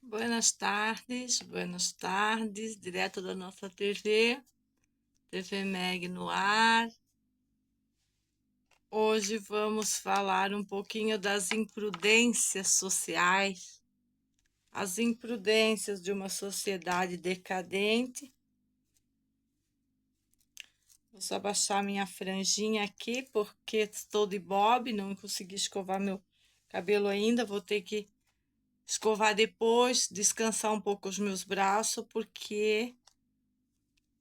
Buenas tardes, direto da nossa TV Meg no ar. Hoje vamos falar um pouquinho das imprudências sociais, as imprudências de uma sociedade decadente. Vou só baixar minha franjinha aqui, porque estou de bob, não consegui escovar meu cabelo ainda, vou ter que escovar depois, descansar um pouco os meus braços, porque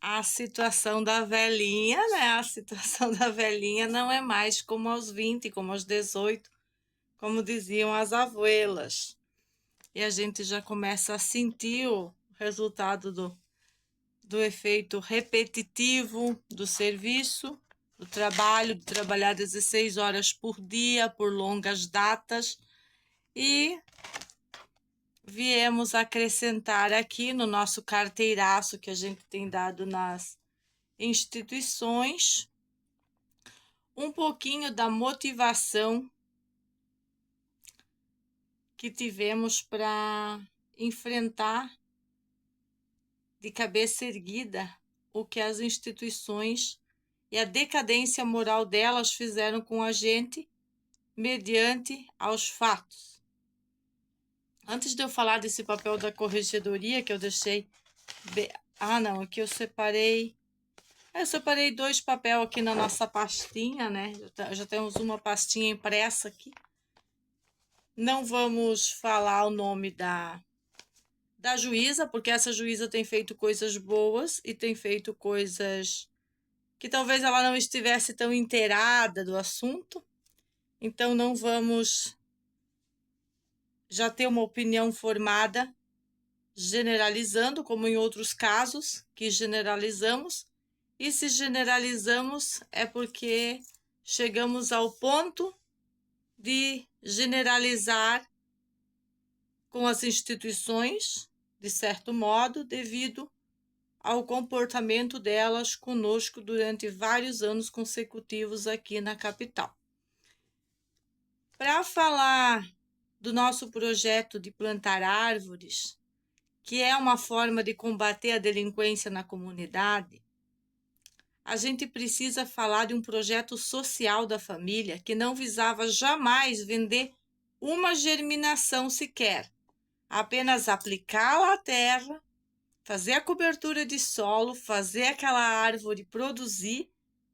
a situação da velhinha, né? A situação da velhinha não é mais como aos 20, como aos 18, como diziam as abuelas. E a gente já começa a sentir o resultado do efeito repetitivo do serviço, do trabalho, de trabalhar 16 horas por dia, por longas datas. E viemos acrescentar aqui no nosso carteiraço que a gente tem dado nas instituições um pouquinho da motivação que tivemos para enfrentar de cabeça erguida o que as instituições e a decadência moral delas fizeram com a gente mediante aos fatos. Antes de eu falar desse papel da corregedoria que eu deixei... não, aqui eu separei... Eu separei 2 papéis aqui na nossa pastinha, né? Já temos uma pastinha impressa aqui. Não vamos falar o nome da juíza, porque essa juíza tem feito coisas boas e tem feito coisas que talvez ela não estivesse tão inteirada do assunto. Então não vamos já ter uma opinião formada generalizando, como em outros casos que generalizamos. E se generalizamos é porque chegamos ao ponto de generalizar com as instituições, de certo modo, devido ao comportamento delas conosco durante vários anos consecutivos aqui na capital. Para falar do nosso projeto de plantar árvores, que é uma forma de combater a delinquência na comunidade, a gente precisa falar de um projeto social da família que não visava jamais vender uma germinação sequer, apenas aplicá-la à terra, fazer a cobertura de solo, fazer aquela árvore produzir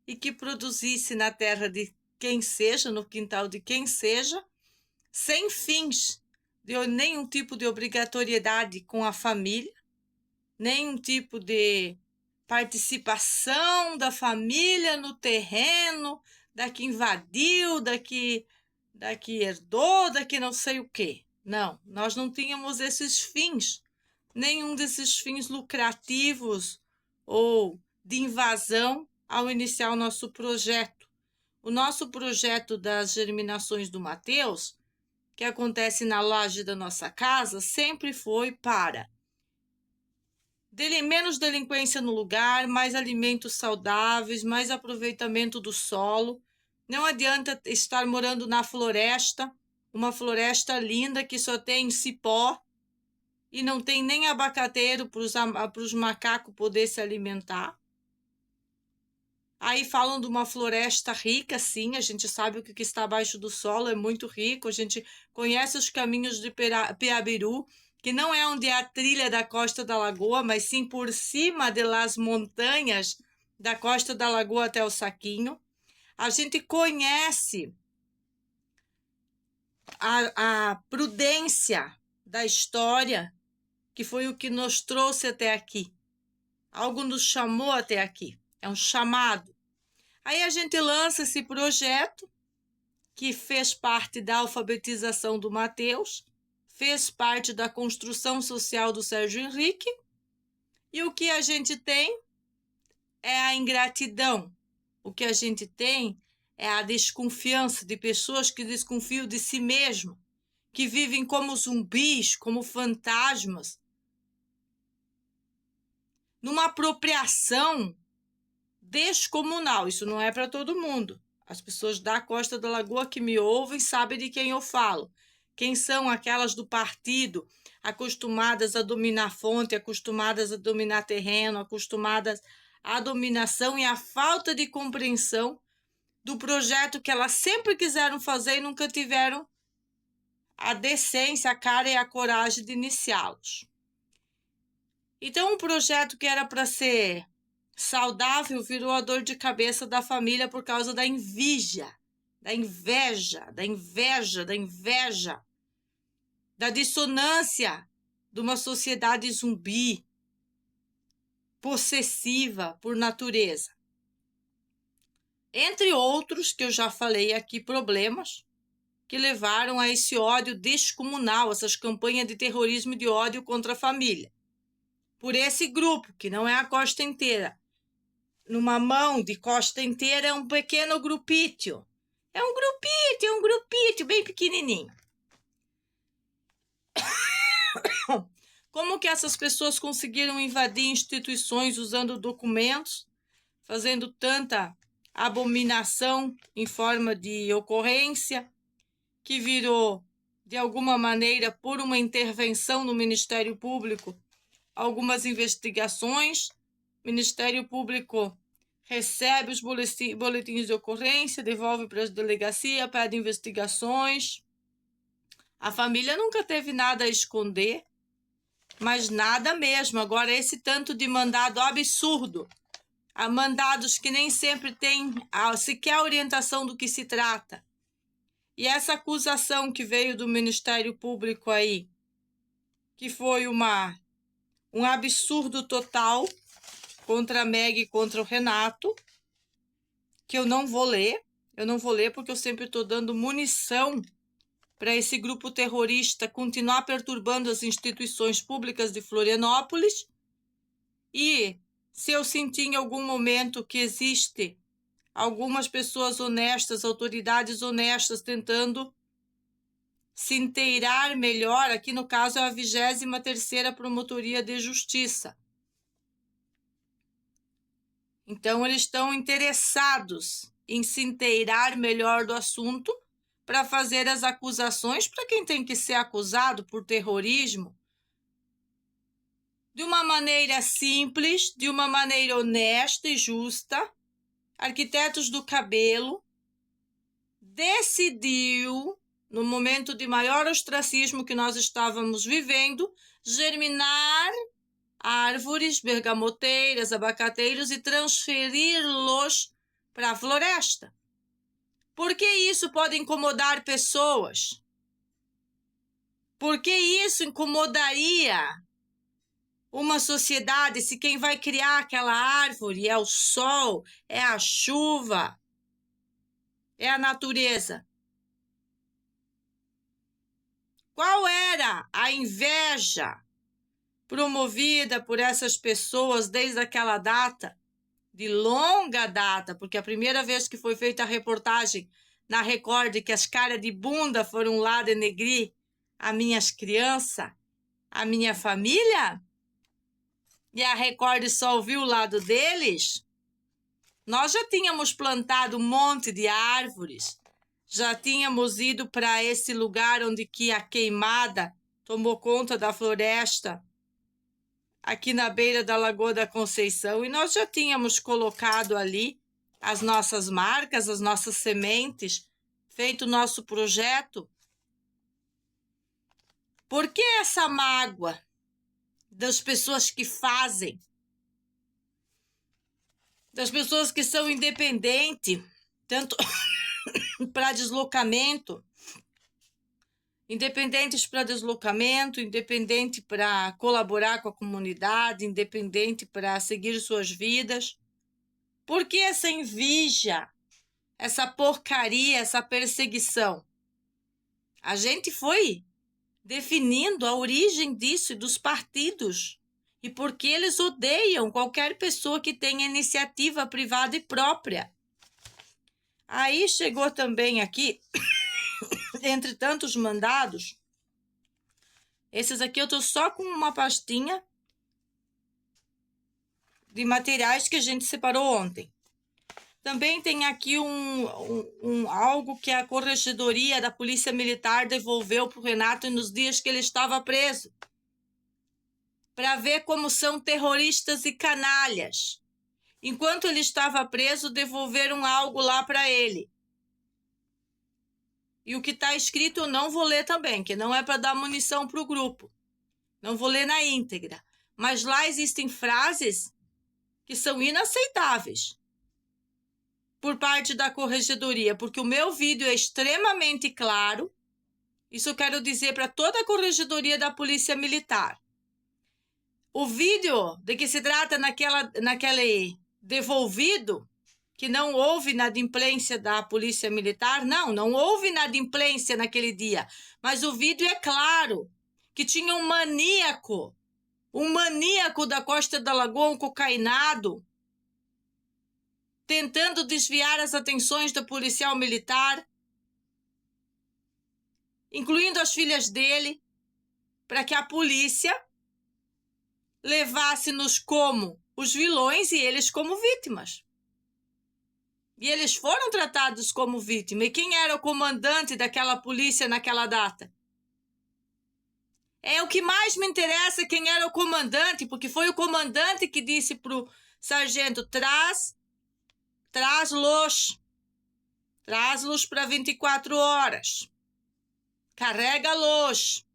e que produzisse na terra de quem seja, no quintal de quem seja, sem fins de nenhum tipo de obrigatoriedade com a família, nenhum tipo de participação da família no terreno, da que invadiu, da que herdou, da que não sei o quê. Não, nós não tínhamos esses fins, nenhum desses fins lucrativos ou de invasão ao iniciar o nosso projeto. O nosso projeto das germinações do Mateus, que acontece na laje da nossa casa, sempre foi para menos delinquência no lugar, mais alimentos saudáveis, mais aproveitamento do solo. Não adianta estar morando na floresta, uma floresta linda que só tem cipó e não tem nem abacateiro para os macacos poder se alimentar. Aí falam de uma floresta rica, sim, a gente sabe o que está abaixo do solo, é muito rico, a gente conhece os caminhos de Piabiru, que não é onde é a trilha da Costa da Lagoa, mas sim por cima das montanhas da Costa da Lagoa até o Saquinho. A gente conhece a prudência da história, que foi o que nos trouxe até aqui. Algo nos chamou até aqui, é um chamado. Aí a gente lança esse projeto, que fez parte da alfabetização do Mateus, fez parte da construção social do Sérgio Henrique, e o que a gente tem é a ingratidão. O que a gente tem é a desconfiança de pessoas que desconfiam de si mesmo, que vivem como zumbis, como fantasmas, numa apropriação descomunal. Isso não é para todo mundo. As pessoas da Costa da Lagoa que me ouvem sabem de quem eu falo. Quem são aquelas do partido acostumadas a dominar fonte, acostumadas a dominar terreno, acostumadas à dominação e à falta de compreensão do projeto que elas sempre quiseram fazer e nunca tiveram a decência, a cara e a coragem de iniciá-los. Então, um projeto que era para ser saudável virou a dor de cabeça da família por causa da inveja, da dissonância de uma sociedade zumbi, possessiva por natureza. Entre outros, que eu já falei aqui, problemas que levaram a esse ódio descomunal, essas campanhas de terrorismo e de ódio contra a família. Por esse grupo, que não é a costa inteira. Numa mão de costa inteira é um pequeno grupito. É um grupito bem pequenininho. Como que essas pessoas conseguiram invadir instituições usando documentos, fazendo tanta abominação em forma de ocorrência, que virou, de alguma maneira, por uma intervenção no Ministério Público, algumas investigações. O Ministério Público recebe os boletins de ocorrência, devolve para a delegacia, pede investigações. A família nunca teve nada a esconder, mas nada mesmo. Agora, esse tanto de mandado absurdo, há mandados que nem sempre têm sequer a orientação do que se trata. E essa acusação que veio do Ministério Público aí, que foi um absurdo total contra a Meg e contra o Renato, que eu não vou ler porque eu sempre estou dando munição para esse grupo terrorista continuar perturbando as instituições públicas de Florianópolis. E se eu sentir em algum momento que existe algumas pessoas honestas, autoridades honestas, tentando se inteirar melhor, aqui no caso é a 23ª Promotoria de Justiça. Então, eles estão interessados em se inteirar melhor do assunto para fazer as acusações para quem tem que ser acusado por terrorismo de uma maneira simples, de uma maneira honesta e justa. Arquitetos do Cabelo decidiu, no momento de maior ostracismo que nós estávamos vivendo, germinar árvores bergamoteiras, abacateiros e transferi-los para a floresta. Por que isso pode incomodar pessoas? Por que isso incomodaria uma sociedade se quem vai criar aquela árvore é o sol, é a chuva, é a natureza? Qual era a inveja promovida por essas pessoas desde aquela data, de longa data, porque a primeira vez que foi feita a reportagem na Record que as caras de bunda foram lá denegrir as minhas crianças, a minha família, e a Record só ouviu o lado deles, nós já tínhamos plantado um monte de árvores, já tínhamos ido para esse lugar onde que a queimada tomou conta da floresta, aqui na beira da Lagoa da Conceição, e nós já tínhamos colocado ali as nossas marcas, as nossas sementes, feito o nosso projeto. Por que essa mágoa das pessoas que fazem, das pessoas que são independentes, tanto para deslocamento, independentes para colaborar com a comunidade, independente para seguir suas vidas? Por que essa inveja, essa porcaria, essa perseguição? A gente foi definindo a origem disso e dos partidos, e porque eles odeiam qualquer pessoa que tenha iniciativa privada e própria. Aí chegou também aqui, entre tantos mandados, esses aqui eu estou só com uma pastinha de materiais que a gente separou ontem. Também tem aqui algo que a Corregedoria da Polícia Militar devolveu para o Renato nos dias que ele estava preso, para ver como são terroristas e canalhas. Enquanto ele estava preso, devolveram algo lá para ele. E o que está escrito eu não vou ler também, que não é para dar munição para o grupo. Não vou ler na íntegra. Mas lá existem frases que são inaceitáveis por parte da Corregedoria, porque o meu vídeo é extremamente claro. Isso eu quero dizer para toda a Corregedoria da Polícia Militar. O vídeo de que se trata naquele devolvido, que não houve inadimplência da Polícia Militar, não houve inadimplência naquele dia, mas o vídeo é claro, que tinha um maníaco da Costa da Lagoa, um cocainado, tentando desviar as atenções do policial militar, incluindo as filhas dele, para que a polícia levasse-nos como os vilões e eles como vítimas. E eles foram tratados como vítima. E quem era o comandante daquela polícia naquela data? É o que mais me interessa, quem era o comandante, porque foi o comandante que disse pro sargento: traz-los para 24 horas. Carrega-los.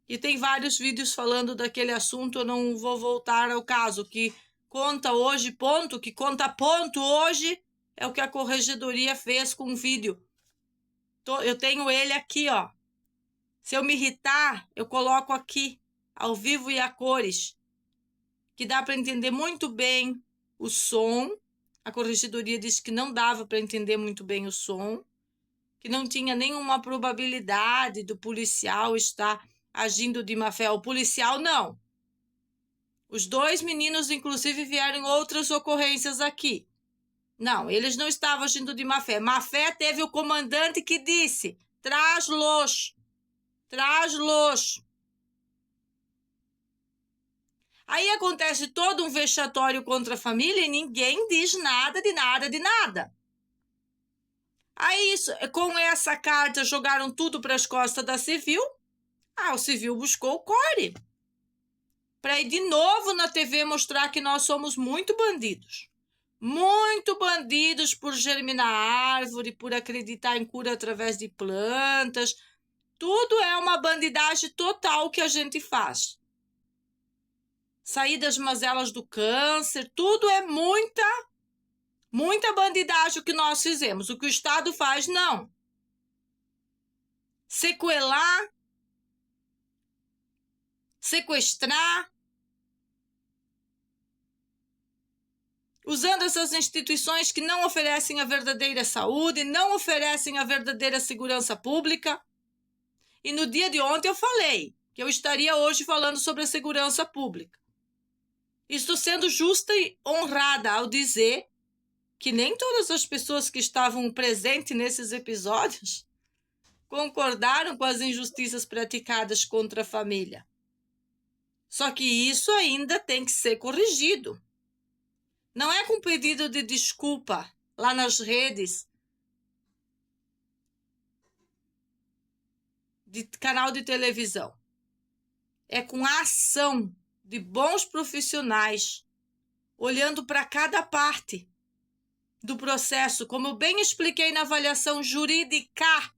E tem vários vídeos falando daquele assunto, eu não vou voltar ao caso. Que conta ponto hoje é o que a Corregedoria fez com o vídeo. Eu tenho ele aqui, ó. Se eu me irritar, eu coloco aqui, ao vivo e a cores, que dá para entender muito bem o som. A Corregedoria disse que não dava para entender muito bem o som, que não tinha nenhuma probabilidade do policial estar agindo de má fé. O policial, não. Os dois meninos, inclusive, vieram em outras ocorrências aqui. Não, eles não estavam agindo de má fé. Má fé teve o comandante que disse: traz-los. Aí acontece todo um vexatório contra a família e ninguém diz nada de nada. Aí, com essa carta, jogaram tudo para as costas da Civil. O Civil buscou o Core para ir de novo na TV mostrar que nós somos muito bandidos. Muito bandidos por germinar árvore, por acreditar em cura através de plantas. Tudo é uma bandidagem total que a gente faz. Sair das mazelas do câncer, tudo é muita bandidagem o que nós fizemos. O que o Estado faz, não. Sequelar, sequestrar, usando essas instituições que não oferecem a verdadeira saúde, não oferecem a verdadeira segurança pública. E no dia de ontem eu falei que eu estaria hoje falando sobre a segurança pública. Estou sendo justa e honrada ao dizer que nem todas as pessoas que estavam presentes nesses episódios concordaram com as injustiças praticadas contra a família. Só que isso ainda tem que ser corrigido. Não é com pedido de desculpa lá nas redes de canal de televisão. É com a ação de bons profissionais, olhando para cada parte do processo, como eu bem expliquei na avaliação jurídica.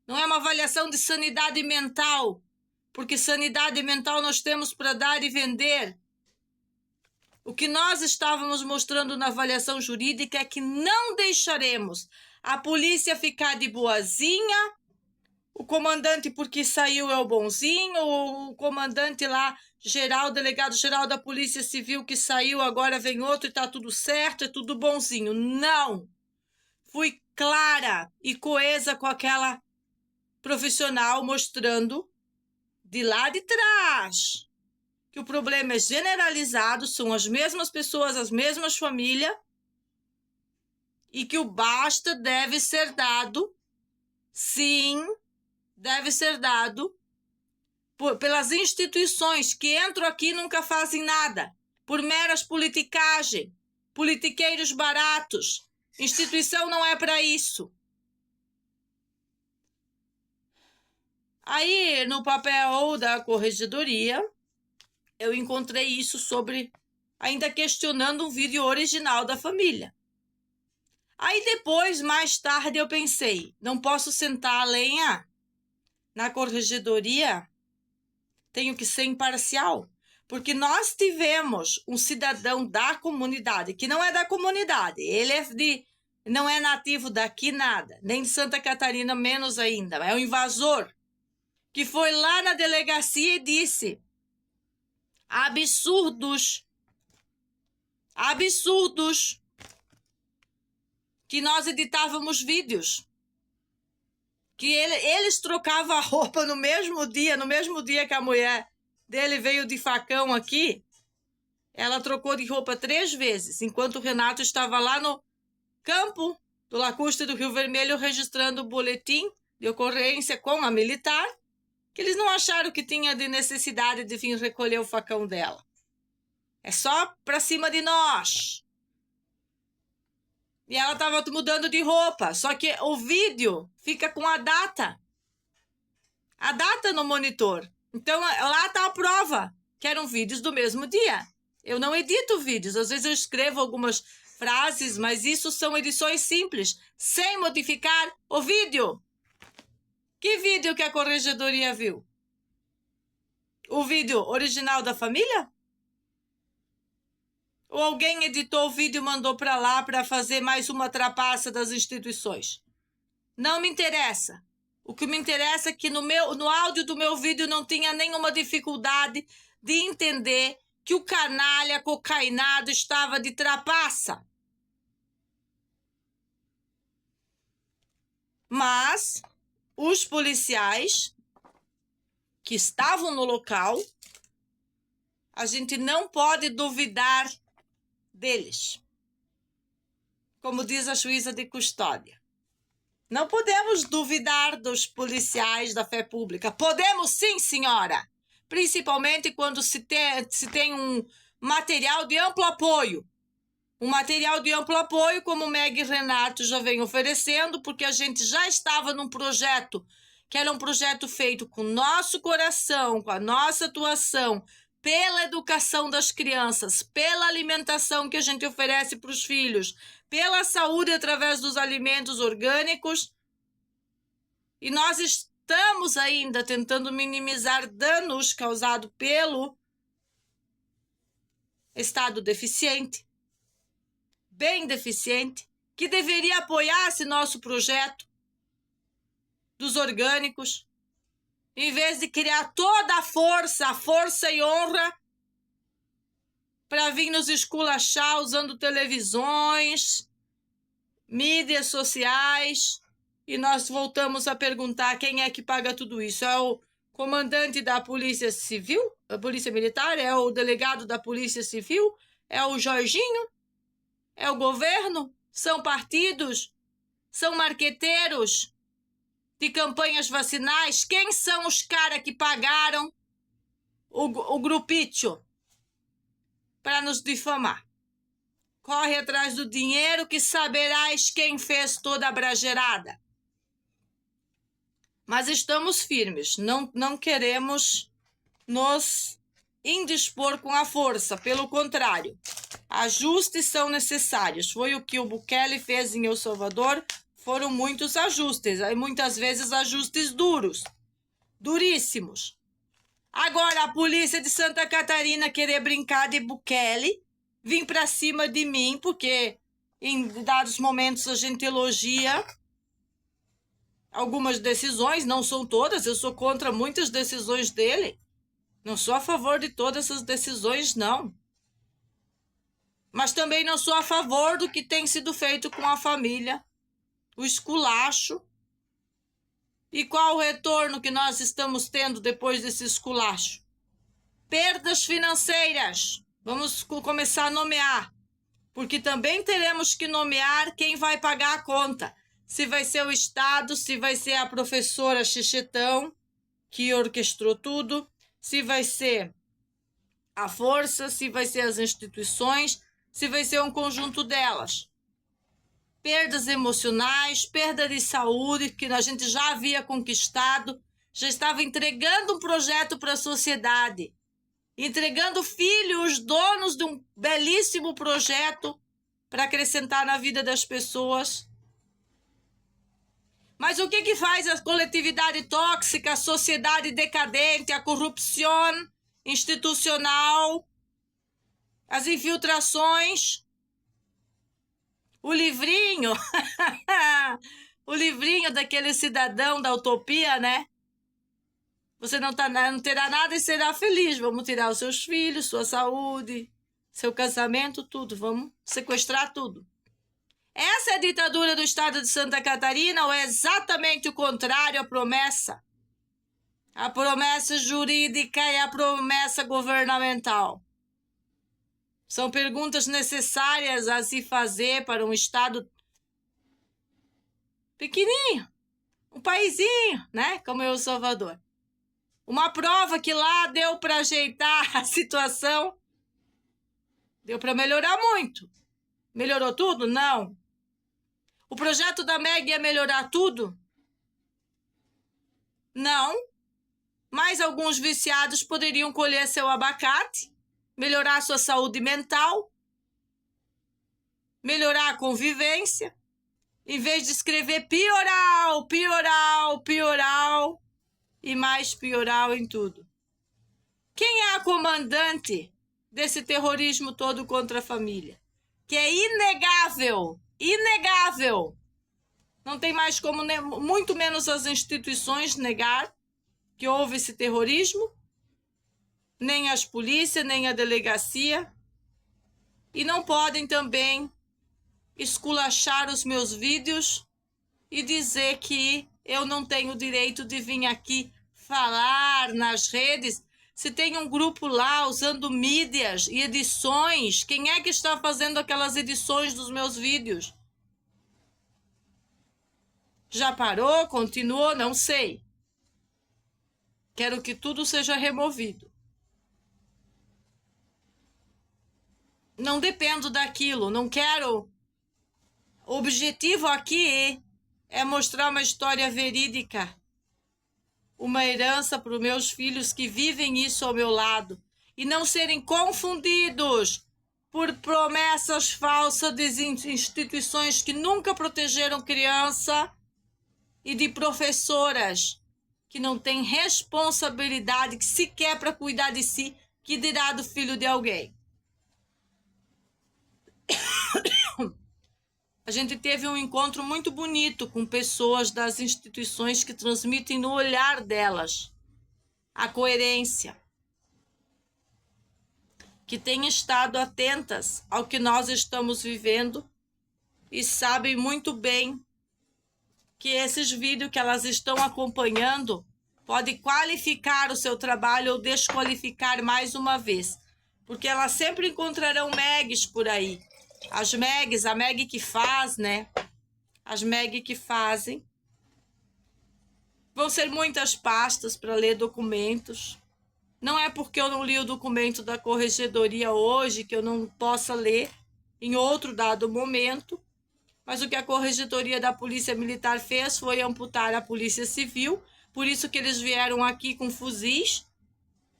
Não é uma avaliação de sanidade mental, porque sanidade mental nós temos para dar e vender. O que nós estávamos mostrando na avaliação jurídica é que não deixaremos a polícia ficar de boazinha, o comandante porque saiu é o bonzinho, ou o comandante lá, delegado-geral da Polícia Civil que saiu, agora vem outro e tá tudo certo, é tudo bonzinho. Não! Fui clara e coesa com aquela profissional, mostrando de lá de trás que o problema é generalizado, são as mesmas pessoas, as mesmas famílias, e que o basta deve ser dado, sim, deve ser dado pelas instituições que entram aqui e nunca fazem nada, por meras politicagem. politiqueiros baratos. Instituição não é para isso. Aí, no papel da corregedoria, eu encontrei isso sobre, ainda questionando um vídeo original da família. Aí depois, mais tarde, eu pensei, não posso sentar a lenha na corregedoria, tenho que ser imparcial. Porque nós tivemos um cidadão da comunidade, que não é da comunidade, ele não é nativo daqui nada, nem de Santa Catarina, menos ainda, é um invasor, que foi lá na delegacia e disse absurdos, que nós editávamos vídeos, que eles trocavam a roupa no mesmo dia que a mulher dele veio de facão aqui, ela trocou de roupa 3 vezes, enquanto o Renato estava lá no campo do Lacustre do Rio Vermelho registrando o boletim de ocorrência com a militar, que eles não acharam que tinha de necessidade de vir recolher o facão dela. É só pra cima de nós. E ela estava mudando de roupa, só que o vídeo fica com a data no monitor. Então, lá está a prova, que eram vídeos do mesmo dia. Eu não edito vídeos, às vezes eu escrevo algumas frases, mas isso são edições simples, sem modificar o vídeo. Que vídeo que a corregedoria viu? O vídeo original da família? Ou alguém editou o vídeo e mandou para lá para fazer mais uma trapaça das instituições? Não me interessa. O que me interessa é que no áudio do meu vídeo não tinha nenhuma dificuldade de entender que o canalha cocainado estava de trapaça. Mas os policiais que estavam no local, a gente não pode duvidar deles. Como diz a juíza de custódia. Não podemos duvidar dos policiais da fé pública. Podemos sim, senhora. Principalmente quando se tem um material de amplo apoio. Um material de amplo apoio, como o Meg Renato já vem oferecendo, porque a gente já estava num projeto, que era um projeto feito com o nosso coração, com a nossa atuação, pela educação das crianças, pela alimentação que a gente oferece para os filhos, pela saúde através dos alimentos orgânicos. E nós estamos ainda tentando minimizar danos causados pelo Estado deficiente, bem deficiente, que deveria apoiar esse nosso projeto dos orgânicos, em vez de criar toda a força e honra para vir nos esculachar usando televisões, mídias sociais, e nós voltamos a perguntar quem é que paga tudo isso. É o comandante da Polícia Civil, a Polícia Militar, é o delegado da Polícia Civil, é o Jorginho, é o governo, são partidos, são marqueteiros de campanhas vacinais. Quem são os caras que pagaram o grupito para nos difamar? Corre atrás do dinheiro que saberás quem fez toda a bragerada. Mas estamos firmes, não queremos nos indispor com a força, pelo contrário, ajustes são necessários. Foi o que o Bukele fez em El Salvador, foram muitos ajustes, aí muitas vezes ajustes duríssimos. Agora a polícia de Santa Catarina querer brincar de Bukele, vir para cima de mim, porque em dados momentos a gente elogia algumas decisões, não são todas, eu sou contra muitas decisões dele, não sou a favor de todas essas decisões, não. Mas também não sou a favor do que tem sido feito com a família, o esculacho. E qual o retorno que nós estamos tendo depois desse esculacho? Perdas financeiras. Vamos começar a nomear, porque também teremos que nomear quem vai pagar a conta. Se vai ser o Estado, se vai ser a professora Xixetão, que orquestrou tudo, se vai ser a força, se vai ser as instituições, se vai ser um conjunto delas. Perdas emocionais, perda de saúde, que a gente já havia conquistado, já estava entregando um projeto para a sociedade, entregando filhos, donos de um belíssimo projeto para acrescentar na vida das pessoas. Mas o que faz a coletividade tóxica, a sociedade decadente, a corrupção institucional, as infiltrações? O livrinho, o livrinho daquele cidadão da utopia, né? Você não terá nada e será feliz. Vamos tirar os seus filhos, sua saúde, seu casamento, tudo. Vamos sequestrar tudo. Essa é a ditadura do estado de Santa Catarina ou é exatamente o contrário à promessa? A promessa jurídica e a promessa governamental. São perguntas necessárias a se fazer para um estado pequenininho, um paizinho, né? Como é o Salvador. Uma prova que lá deu para ajeitar a situação, deu para melhorar muito. Melhorou tudo? Não. O projeto da MEG ia melhorar tudo? Não. Mas alguns viciados poderiam colher seu abacate, melhorar sua saúde mental, melhorar a convivência, em vez de escrever pioral, pioral, pioral e mais pioral em tudo. Quem é a comandante desse terrorismo todo contra a família? Que é inegável, inegável. Não tem mais como, muito menos as instituições, negar que houve esse terrorismo, nem as polícias, nem a delegacia. E não podem também esculachar os meus vídeos e dizer que eu não tenho direito de vir aqui falar nas redes. Se tem um grupo lá usando mídias e edições, quem é que está fazendo aquelas edições dos meus vídeos? Já parou? Continuou? Não sei. Quero que tudo seja removido. Não dependo daquilo, não quero. O objetivo aqui é mostrar uma história verídica, uma herança para os meus filhos que vivem isso ao meu lado e não serem confundidos por promessas falsas de instituições que nunca protegeram criança e de professoras que não têm responsabilidade sequer para cuidar de si, que dirá do filho de alguém. A gente teve um encontro muito bonito com pessoas das instituições que transmitem no olhar delas a coerência, que têm estado atentas ao que nós estamos vivendo e sabem muito bem que esses vídeos que elas estão acompanhando podem qualificar o seu trabalho ou desqualificar mais uma vez, porque elas sempre encontrarão megs por aí. As megs, a meg que faz, né? As meg que fazem. Vão ser muitas pastas para ler documentos. Não é porque eu não li o documento da corregedoria hoje que eu não possa ler em outro dado momento. Mas o que a corregedoria da Polícia Militar fez foi amputar a Polícia Civil. Por isso que eles vieram aqui com fuzis.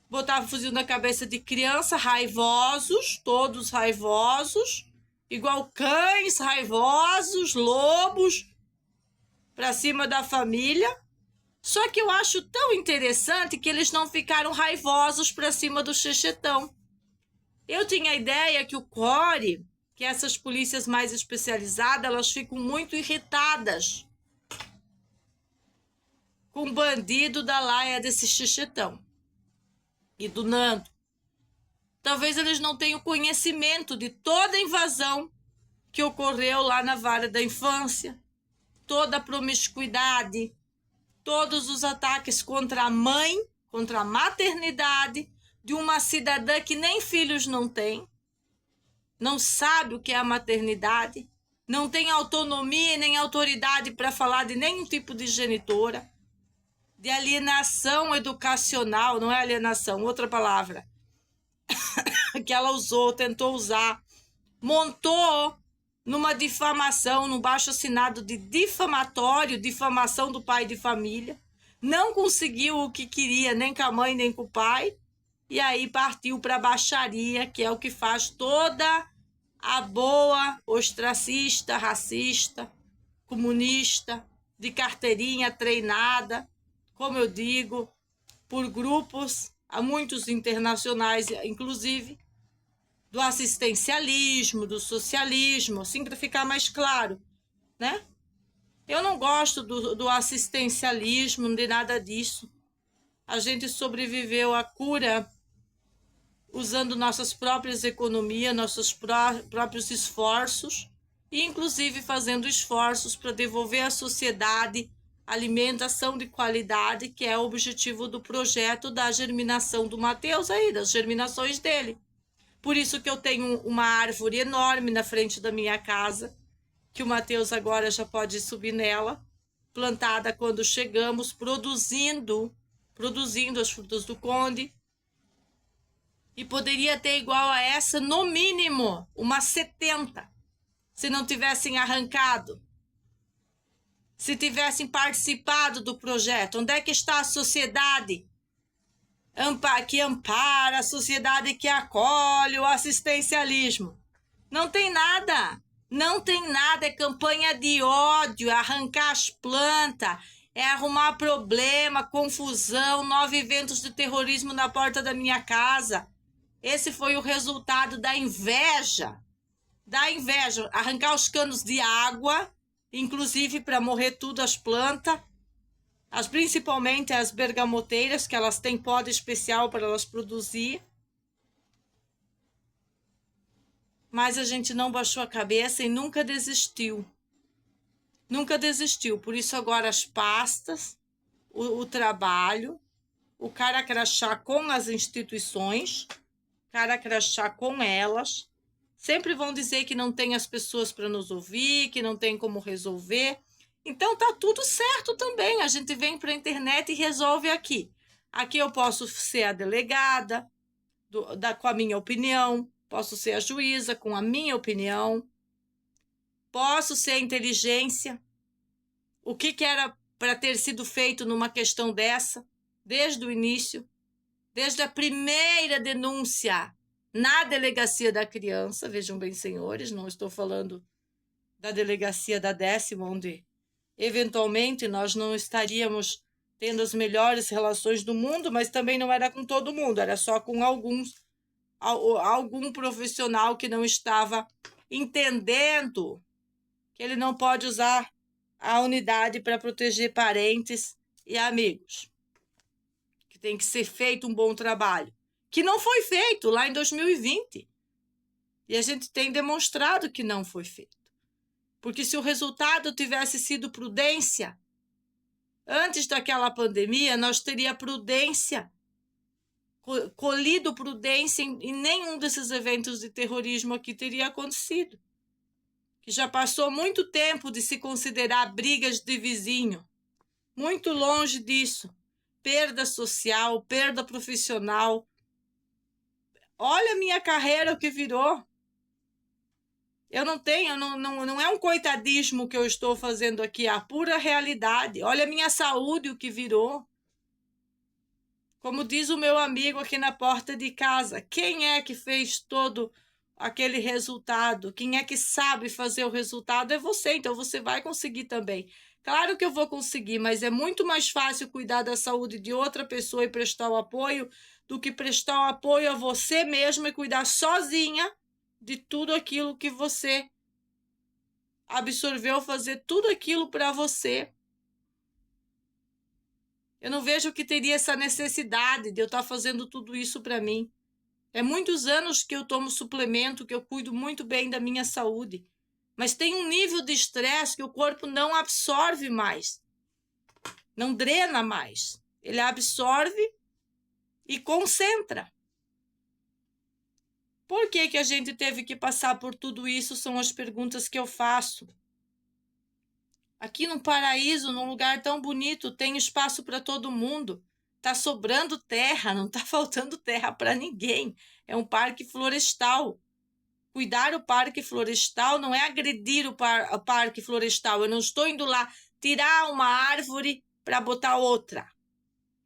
Botavam fuzil na cabeça de criança, raivosos, todos raivosos. Igual cães raivosos, lobos, para cima da família. Só que eu acho tão interessante que eles não ficaram raivosos para cima do Chechetão. Eu tinha a ideia que o CORE, que essas polícias mais especializadas, elas ficam muito irritadas com o bandido da laia desse Chechetão e do Nando. Talvez eles não tenham conhecimento de toda a invasão que ocorreu lá na Vara da Infância, toda a promiscuidade, todos os ataques contra a mãe, contra a maternidade de uma cidadã que nem filhos não tem, não sabe o que é a maternidade, não tem autonomia nem autoridade para falar de nenhum tipo de genitora, de alienação educacional, não é alienação, outra palavra, que ela usou, tentou usar montou numa difamação, num baixo-assinado de difamatório, difamação do pai de família, não conseguiu o que queria, nem com a mãe, nem com o pai, e aí partiu para a baixaria, que é o que faz toda a boa ostracista, racista, comunista, de carteirinha treinada, como eu digo, por grupos, há muitos internacionais, inclusive, do assistencialismo, do socialismo, assim para ficar mais claro, né? Eu não gosto do assistencialismo, de nada disso. A gente sobreviveu à cura usando nossas próprias economias, nossos próprios esforços, e inclusive fazendo esforços para devolver à sociedade alimentação de qualidade, que é o objetivo do projeto da germinação do Mateus aí, das germinações dele. Por isso que eu tenho uma árvore enorme na frente da minha casa, que o Mateus agora já pode subir nela, plantada quando chegamos, produzindo as frutas do conde. E poderia ter igual a essa, no mínimo, umas 70, se não tivessem arrancado, se tivessem participado do projeto. Onde é que está a sociedade que ampara, a sociedade que acolhe o assistencialismo? Não tem nada, não tem nada, é campanha de ódio, é arrancar as plantas, é arrumar problema, confusão, 9 eventos de terrorismo na porta da minha casa. Esse foi o resultado da inveja, arrancar os canos de água, inclusive para morrer tudo as plantas, principalmente as bergamoteiras, que elas têm poda especial para elas produzir. Mas a gente não baixou a cabeça e nunca desistiu. Nunca desistiu. Por isso agora as pastas, o trabalho, o cara crachá com as instituições, cara crachá com elas, sempre vão dizer que não tem as pessoas para nos ouvir, que não tem como resolver. Então tá tudo certo também, a gente vem para a internet e resolve aqui. Aqui eu posso ser a delegada, com a minha opinião, posso ser a juíza com a minha opinião, posso ser a inteligência. O que era para ter sido feito numa questão dessa, desde o início, desde a primeira denúncia na delegacia da criança, vejam bem, senhores, não estou falando da delegacia da 10ª, onde eventualmente nós não estaríamos tendo as melhores relações do mundo, mas também não era com todo mundo, era só com algum profissional que não estava entendendo que ele não pode usar a unidade para proteger parentes e amigos, que tem que ser feito um bom trabalho, que não foi feito lá em 2020. E a gente tem demonstrado que não foi feito. Porque se o resultado tivesse sido prudência, antes daquela pandemia, nós teríamos prudência, colhido prudência e nenhum desses eventos de terrorismo aqui teria acontecido. Que já passou muito tempo de se considerar brigas de vizinho. Muito longe disso. Perda social, perda profissional. Olha a minha carreira, o que virou. Eu não tenho, não é um coitadismo que eu estou fazendo aqui, é a pura realidade. Olha a minha saúde, o que virou. Como diz o meu amigo aqui na porta de casa, quem é que fez todo aquele resultado? Quem é que sabe fazer o resultado é você, então você vai conseguir também. Claro que eu vou conseguir, mas é muito mais fácil cuidar da saúde de outra pessoa e prestar o apoio do que prestar o apoio a você mesmo e cuidar sozinha de tudo aquilo que você absorveu, fazer tudo aquilo para você. Eu não vejo que teria essa necessidade de eu estar fazendo tudo isso para mim. É muitos anos que eu tomo suplemento, que eu cuido muito bem da minha saúde. Mas tem um nível de estresse que o corpo não absorve mais. Não drena mais. Ele absorve e concentra. Por que a gente teve que passar por tudo isso? São as perguntas que eu faço. Aqui no paraíso, num lugar tão bonito, tem espaço para todo mundo. Tá sobrando terra, não tá faltando terra para ninguém. É um parque florestal, Cuidar o parque florestal não é agredir o parque florestal. Eu não estou indo lá tirar uma árvore para botar outra.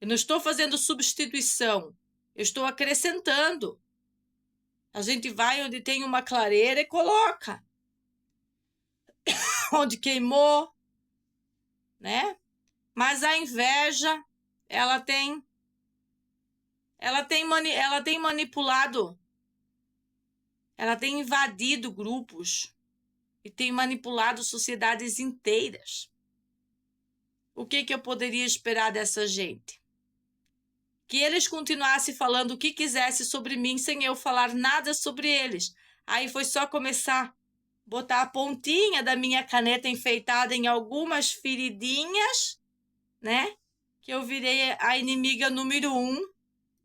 Eu não estou fazendo substituição. Eu estou acrescentando. A gente vai onde tem uma clareira e coloca. Onde queimou, né? Mas a inveja, ela tem manipulado, ela tem invadido grupos e tem manipulado sociedades inteiras. O que eu poderia esperar dessa gente? Que eles continuassem falando o que quisesse sobre mim sem eu falar nada sobre eles. Aí foi só começar a botar a pontinha da minha caneta enfeitada em algumas feridinhas, né? Que eu virei a inimiga número 1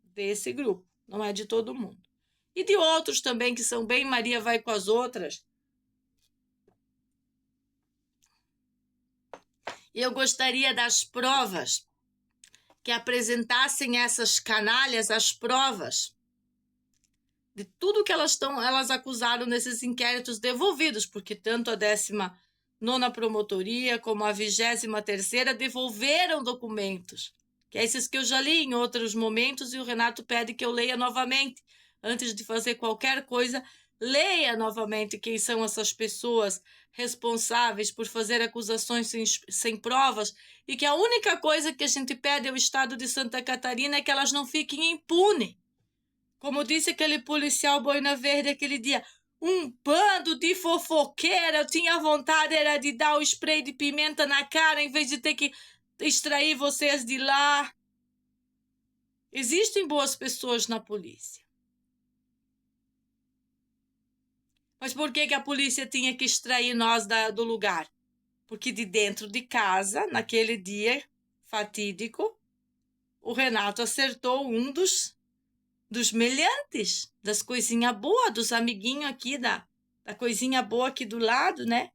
desse grupo. Não é de todo mundo. E de outros também que são bem Maria vai com as outras. E eu gostaria das provas, que apresentassem essas canalhas as provas de tudo que elas acusaram nesses inquéritos devolvidos, porque tanto a 19ª Promotoria como a 23ª devolveram documentos, que é esses que eu já li em outros momentos e o Renato pede que eu leia novamente. Antes de fazer qualquer coisa, leia novamente quem são essas pessoas responsáveis por fazer acusações sem provas e que a única coisa que a gente pede ao Estado de Santa Catarina é que elas não fiquem impunes. Como disse aquele policial boina verde aquele dia, um bando de fofoqueira, eu tinha vontade era de dar o spray de pimenta na cara em vez de ter que extrair vocês de lá. Existem boas pessoas na polícia. Mas por que a polícia tinha que extrair nós do lugar? Porque de dentro de casa, naquele dia fatídico, o Renato acertou um dos meliantes, das coisinhas boas, dos amiguinhos aqui, da coisinha boa aqui do lado, né?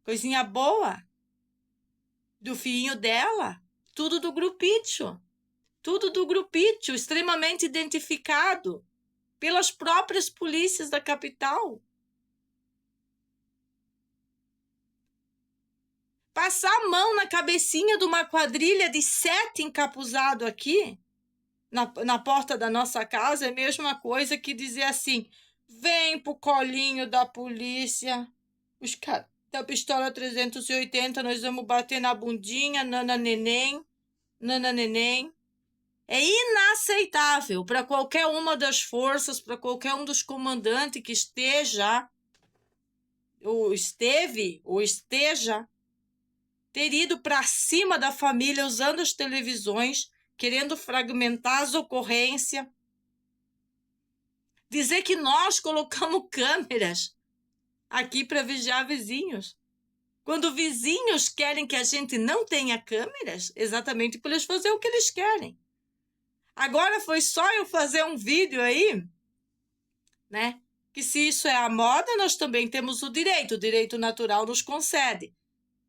Coisinha boa. Do filhinho dela. Tudo do grupito. Tudo do grupito, extremamente identificado pelas próprias polícias da capital. Passar a mão na cabecinha de uma quadrilha de 7 encapuzados aqui, na porta da nossa casa, é a mesma coisa que dizer assim, vem pro colinho da polícia, os caras da pistola 380, nós vamos bater na bundinha, nana neném. É inaceitável para qualquer uma das forças, para qualquer um dos comandantes que esteja, ou esteve, ou esteja, ter ido para cima da família usando as televisões, querendo fragmentar as ocorrências. Dizer que nós colocamos câmeras aqui para vigiar vizinhos. Quando vizinhos querem que a gente não tenha câmeras, exatamente para eles fazerem o que eles querem. Agora foi só eu fazer um vídeo aí, né? Que se isso é a moda, nós também temos o direito natural nos concede.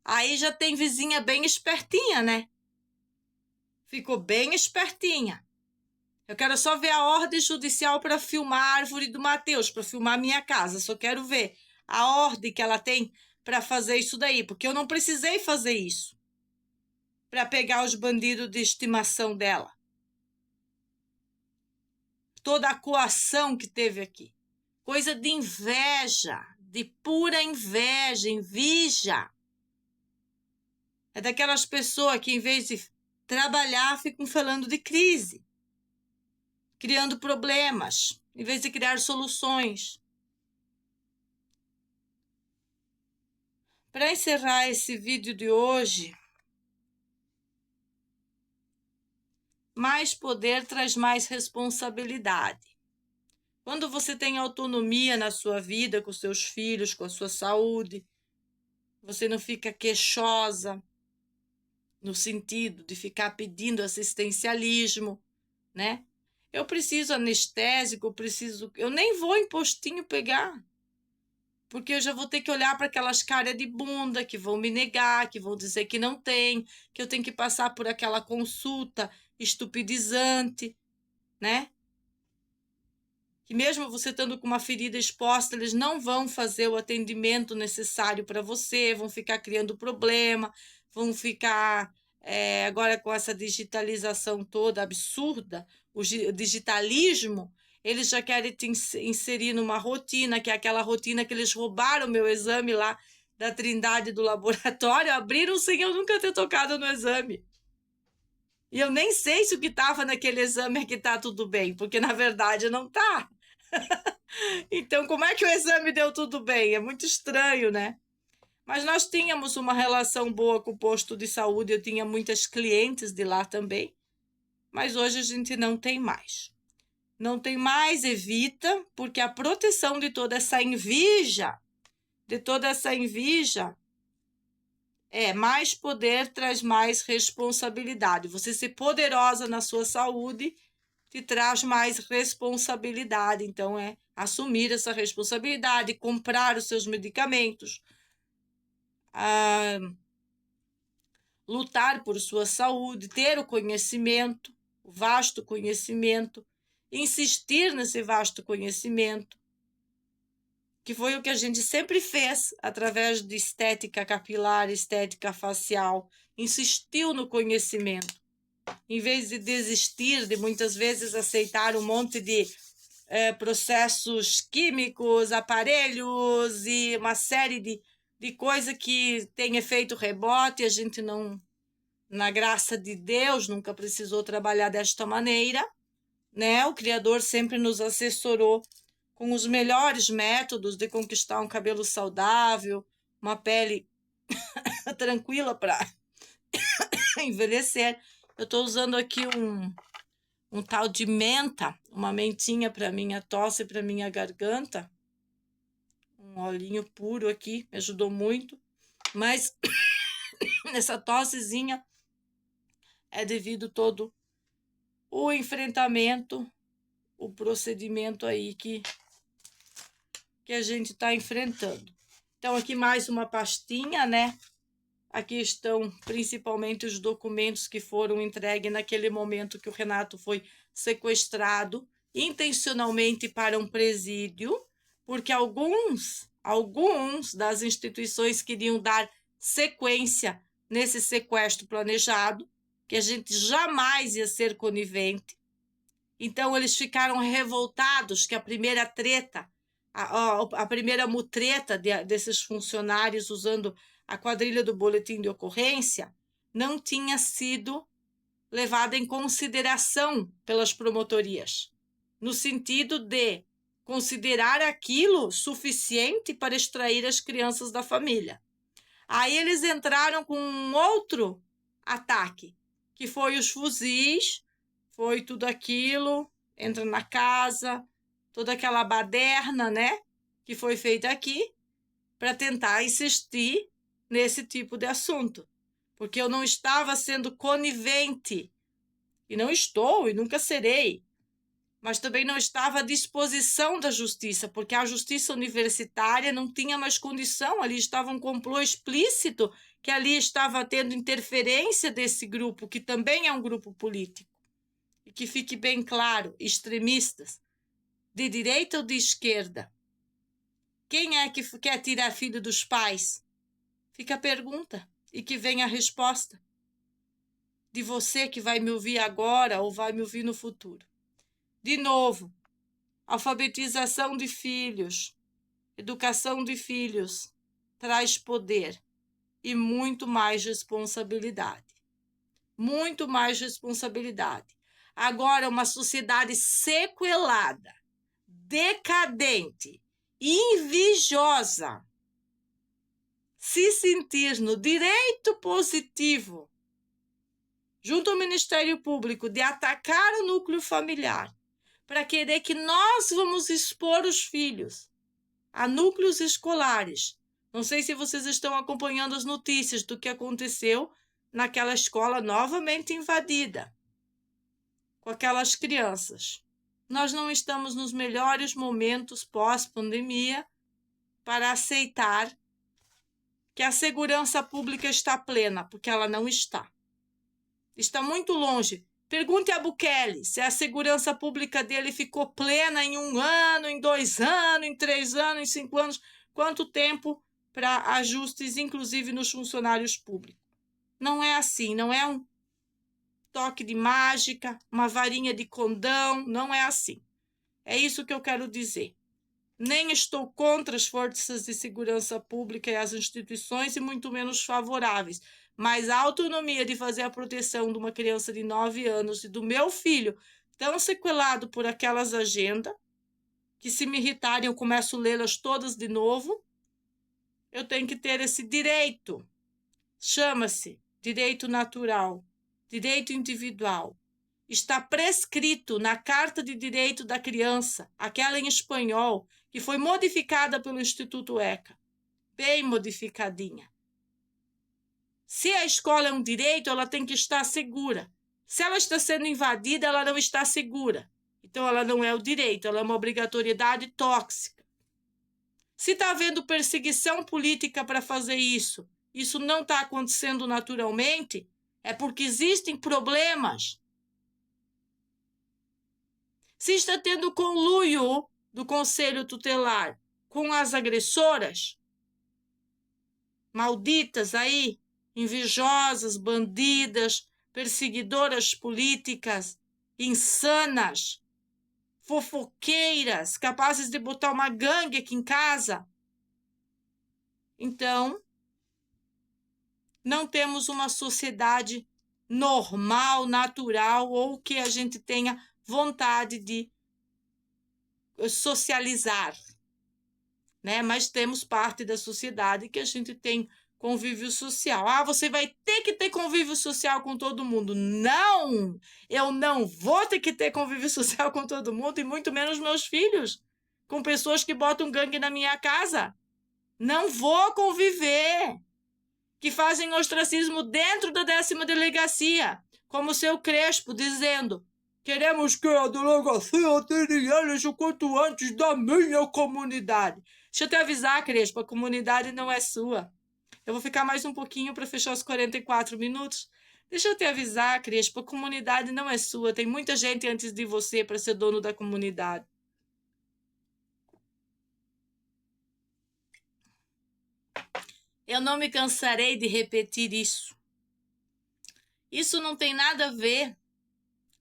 Aí já tem vizinha bem espertinha, né? Ficou bem espertinha. Eu quero só ver a ordem judicial para filmar a árvore do Matheus, para filmar a minha casa. Só quero ver a ordem que ela tem para fazer isso daí, porque eu não precisei fazer isso para pegar os bandidos de estimação dela. Toda a coação que teve aqui. Coisa de inveja, de pura inveja, inveja. É daquelas pessoas que, em vez de trabalhar, ficam falando de crise, criando problemas, em vez de criar soluções. Para encerrar esse vídeo de hoje, mais poder traz mais responsabilidade. Quando você tem autonomia na sua vida, com seus filhos, com a sua saúde, você não fica queixosa, no sentido de ficar pedindo assistencialismo, né? Eu preciso anestésico, eu nem vou em postinho pegar, porque eu já vou ter que olhar para aquelas caras de bunda que vão me negar, que vão dizer que não tem, que eu tenho que passar por aquela consulta estupidizante, né? que mesmo você estando com uma ferida exposta, eles não vão fazer o atendimento necessário para você, vão ficar criando problema, vão ficar, agora com essa digitalização toda absurda, o digitalismo, eles já querem te inserir numa rotina, que é aquela rotina que eles roubaram meu exame lá da Trindade do laboratório, abriram sem eu nunca ter tocado no exame. E eu nem sei se o que estava naquele exame é que está tudo bem, porque na verdade não está. Então, como é que o exame deu tudo bem? É muito estranho, né? Mas nós tínhamos uma relação boa com o posto de saúde, eu tinha muitas clientes de lá também, mas hoje a gente não tem mais. Não tem mais, evita, porque a proteção de toda essa inveja, mais poder traz mais responsabilidade. Você ser poderosa na sua saúde te traz mais responsabilidade. Então, assumir essa responsabilidade, comprar os seus medicamentos, lutar por sua saúde, ter o conhecimento, o vasto conhecimento, insistir nesse vasto conhecimento, que foi o que a gente sempre fez através de estética capilar, estética facial, insistiu no conhecimento. Em vez de desistir de muitas vezes aceitar um monte de processos químicos, aparelhos e uma série de coisas que tem efeito rebote, a gente não, na graça de Deus, nunca precisou trabalhar desta maneira, né? O Criador sempre nos assessorou com os melhores métodos de conquistar um cabelo saudável, uma pele tranquila para envelhecer. Eu estou usando aqui um tal de menta, uma mentinha para minha tosse e para minha garganta. Um olhinho puro aqui, me ajudou muito. Mas essa tossezinha é devido todo o enfrentamento, o procedimento aí que a gente está enfrentando. Então, aqui mais uma pastinha, né? Aqui estão principalmente os documentos que foram entregues naquele momento que o Renato foi sequestrado intencionalmente para um presídio, porque alguns das instituições queriam dar sequência nesse sequestro planejado, que a gente jamais ia ser conivente. Então, eles ficaram revoltados que a primeira treta, a primeira mutreta desses funcionários usando a quadrilha do boletim de ocorrência não tinha sido levada em consideração pelas promotorias, no sentido de considerar aquilo suficiente para extrair as crianças da família. Aí eles entraram com um outro ataque, que foi os fuzis, foi tudo aquilo, entra na casa, toda aquela baderna, né, que foi feita aqui, para tentar insistir nesse tipo de assunto, porque eu não estava sendo conivente, e não estou, e nunca serei, mas também não estava à disposição da justiça, porque a justiça universitária não tinha mais condição, ali estava um complô explícito, que ali estava tendo interferência desse grupo, que também é um grupo político, e que fique bem claro, extremistas, de direita ou de esquerda. Quem é que quer tirar filho dos pais? Fica a pergunta e que venha a resposta de você que vai me ouvir agora ou vai me ouvir no futuro. De novo, alfabetização de filhos, educação de filhos traz poder e muito mais responsabilidade. Muito mais responsabilidade. Agora, uma sociedade sequelada, decadente, invejosa, se sentir no direito positivo, junto ao Ministério Público, de atacar o núcleo familiar, para querer que nós vamos expor os filhos a núcleos escolares. Não sei se vocês estão acompanhando as notícias do que aconteceu naquela escola novamente invadida, com aquelas crianças. Nós não estamos nos melhores momentos pós-pandemia para aceitar que a segurança pública está plena, porque ela não está. Está muito longe Pergunte a Bukele se a segurança pública dele ficou plena em 1 ano, em 2 anos, em 3 anos, em 5 anos. Quanto tempo para ajustes, inclusive nos funcionários públicos. Não é assim, não é um toque de mágica, uma varinha de condão, não é assim. É isso que eu quero dizer. Nem estou contra as forças de segurança pública e as instituições, e muito menos favoráveis. Mas a autonomia de fazer a proteção de uma criança de 9 anos e do meu filho, tão sequelado por aquelas agendas, que se me irritarem eu começo a lê-las todas de novo, eu tenho que ter esse direito. Chama-se direito natural, direito individual. Está prescrito na Carta de Direito da Criança, aquela em espanhol, que foi modificada pelo Instituto ECA, bem modificadinha. Se a escola é um direito, ela tem que estar segura. Se ela está sendo invadida, ela não está segura. Então, ela não é o direito, ela é uma obrigatoriedade tóxica. Se está havendo perseguição política para fazer isso não está acontecendo naturalmente, é porque existem problemas. Se está tendo conluio do Conselho Tutelar com as agressoras, malditas aí, invejosas, bandidas, perseguidoras políticas, insanas, fofoqueiras, capazes de botar uma gangue aqui em casa, então não temos uma sociedade normal, natural, ou que a gente tenha vontade de socializar, né? Mas temos parte da sociedade que a gente tem convívio social. Ah, você vai ter que ter convívio social com todo mundo. Não! Eu não vou ter que ter convívio social com todo mundo, e muito menos meus filhos, com pessoas que botam gangue na minha casa. Não vou conviver. Que fazem ostracismo dentro da 10ª delegacia, como o seu Crespo, dizendo: queremos que a delegacia tire eles o quanto antes da minha comunidade. Deixa eu te avisar, Crespo, a comunidade não é sua. Eu vou ficar mais um pouquinho para fechar os 44 minutos. Deixa eu te avisar, Crespo, a comunidade não é sua. Tem muita gente antes de você para ser dono da comunidade. Eu não me cansarei de repetir isso. Isso não tem nada a ver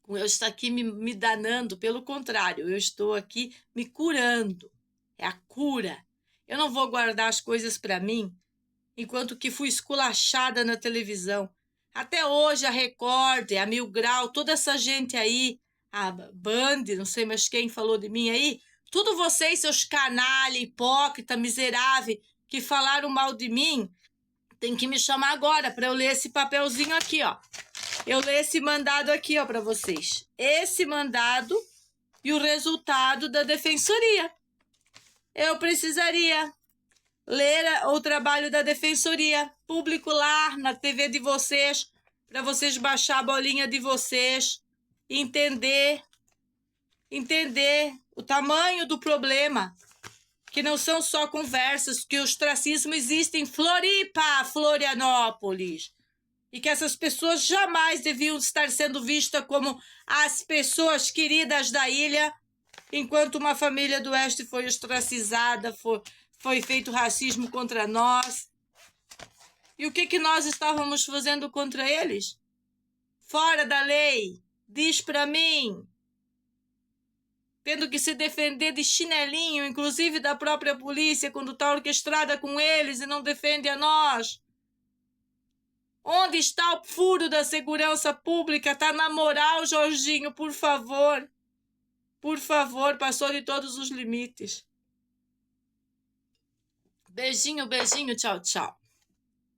com eu estar aqui me danando. Pelo contrário, eu estou aqui me curando. É a cura. Eu não vou guardar as coisas para mim, enquanto que fui esculachada na televisão. Até hoje a Record, a Mil Grau, toda essa gente aí, a Band, não sei mais quem falou de mim aí, tudo vocês, seus canalha, hipócrita, miserável, que falaram mal de mim, tem que me chamar agora para eu ler esse papelzinho aqui, ó. Eu leio esse mandado aqui, ó, para vocês. Esse mandado e o resultado da defensoria. Eu precisaria ler o trabalho da defensoria, público lá na TV de vocês, para vocês baixar a bolinha de vocês, entender o tamanho do problema, que não são só conversas, que o ostracismo existe em Floripa, Florianópolis, e que essas pessoas jamais deviam estar sendo vistas como as pessoas queridas da ilha, enquanto uma família do Oeste foi ostracizada, foi feito racismo contra nós. E o que nós estávamos fazendo contra eles? Fora da lei, diz para mim. Tendo que se defender de chinelinho, inclusive da própria polícia, quando está orquestrada com eles e não defende a nós. Onde está o furo da segurança pública? Está na moral, Jorginho, por favor. Por favor, passou de todos os limites. Beijinho, beijinho, tchau, tchau.